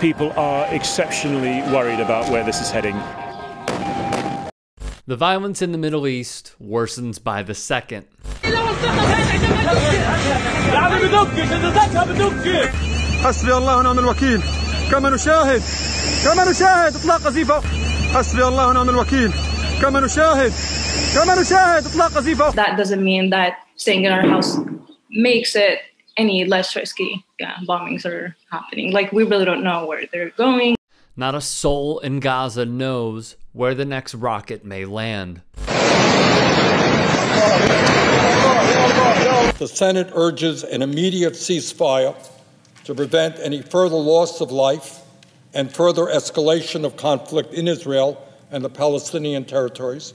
people are exceptionally worried about where this is heading. The violence in the Middle East worsens by the second. حسبي الله ونعم الوكيل كما نشاهد اطلاق قذيفه حسبي الله ونعم الوكيل كما نشاهد اطلاق قذيفه. That doesn't mean that staying in our house makes it any less risky. Yeah, bombings are happening. Like, we really don't know where they're going. Not a soul in Gaza knows where the next rocket may land. The Senate urges an immediate ceasefire to prevent any further loss of life and further escalation of conflict in Israel and the Palestinian territories.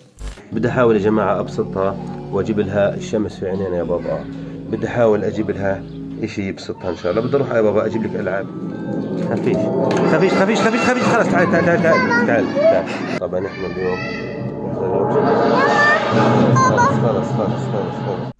بدي أحاول يا جماعة أبسطها وأجيب لها الشمس في عينينا يا بابا. بدي أحاول أجيب لها إشي يبسطها إن شاء الله. بدي أروح يا بابا أجيب لك ألعاب. خفيش خلاص تعال. طبعا إحنا اليوم خلاص.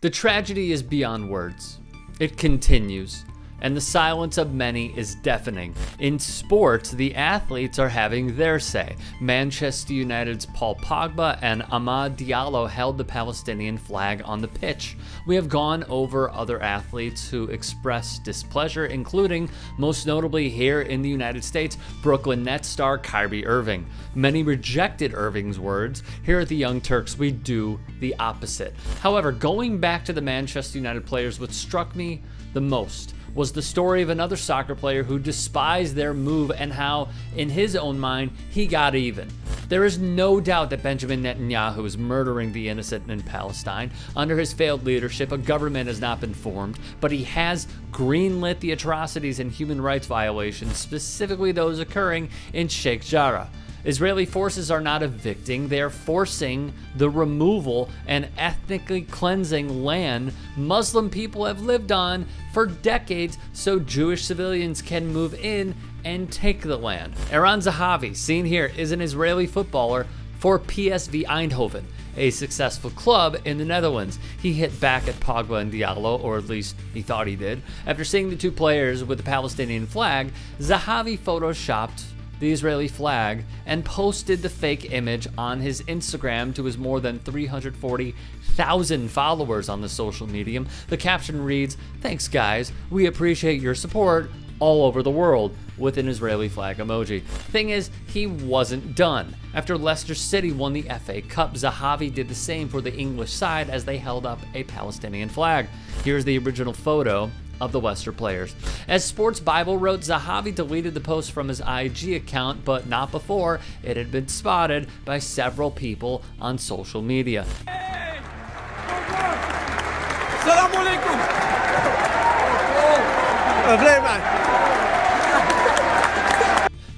The tragedy is beyond words. It continues, and the silence of many is deafening. In sports, the athletes are having their say. Manchester United's Paul Pogba and Amad Diallo held the Palestinian flag on the pitch. We have gone over other athletes who expressed displeasure, including, most notably here in the United States, Brooklyn Nets star Kyrie Irving. Many rejected Irving's words. Here at the Young Turks, we do the opposite. However, going back to the Manchester United players, what struck me the most was the story of another soccer player who despised their move and how, in his own mind, he got even. There is no doubt that Benjamin Netanyahu is murdering the innocent in Palestine. Under his failed leadership, a government has not been formed, but he has greenlit the atrocities and human rights violations, specifically those occurring in Sheikh Jarrah. Israeli forces are not evicting, they are forcing the removal and ethnically cleansing land Muslim people have lived on for decades so Jewish civilians can move in and take the land. Eran Zahavi, seen here, is an Israeli footballer for PSV Eindhoven, a successful club in the Netherlands. He hit back at Pogba and Diallo, or at least he thought he did. After seeing the two players with the Palestinian flag, Zahavi photoshopped the Israeli flag and posted the fake image on his Instagram to his more than 340,000 followers on the social medium. The caption reads, "Thanks guys, we appreciate your support all over the world," with an Israeli flag emoji. Thing is, he wasn't done. After Leicester City won the FA Cup, Zahavi did the same for the English side as they held up a Palestinian flag. Here's the original photo of the Leicester players. As Sports Bible wrote, Zahavi deleted the post from his IG account, but not before it had been spotted by several people on social media.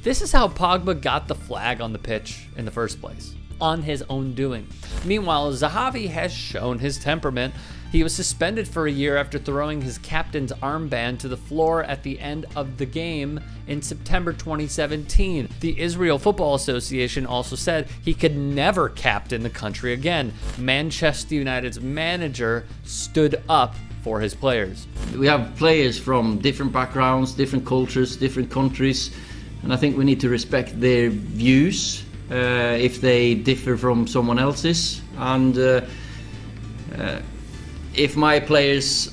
This is how Pogba got the flag on the pitch in the first place, on his own doing. Meanwhile, Zahavi has shown his temperament. He was suspended for a year after throwing his captain's armband to the floor at the end of the game in September 2017. The Israel Football Association also said he could never captain the country again. Manchester United's manager stood up for his players. We have players from different backgrounds, different cultures, different countries, and I think we need to respect their views if they differ from someone else's. And if my players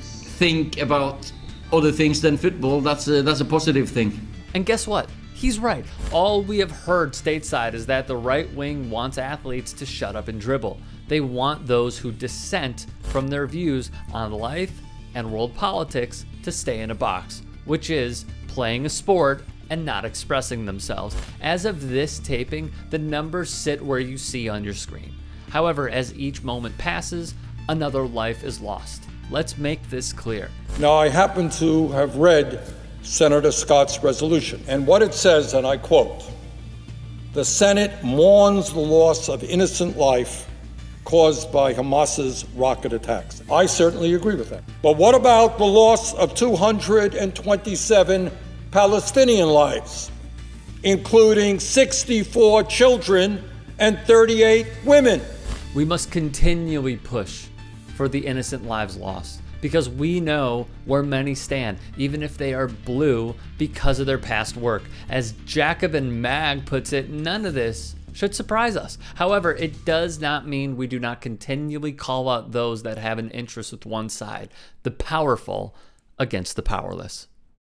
think about other things than football, that's a positive thing. And guess what? He's right. All we have heard stateside is that the right wing wants athletes to shut up and dribble. They want those who dissent from their views on life and world politics to stay in a box, which is playing a sport and not expressing themselves. As of this taping, the numbers sit where you see on your screen. However, as each moment passes, another life is lost. Let's make this clear. Now, I happen to have read Senator Scott's resolution, and what it says, and I quote, "The Senate mourns the loss of innocent life caused by Hamas's rocket attacks." I certainly agree with that. But what about the loss of 227 Palestinian lives, including 64 children and 38 women? We must continually push for the innocent lives lost, because we know where many stand, even if they are blue, because of their past work. As Jacobin Mag puts it, none of this should surprise us. However, it does not mean we do not continually call out those that have an interest with one side, the powerful against the powerless.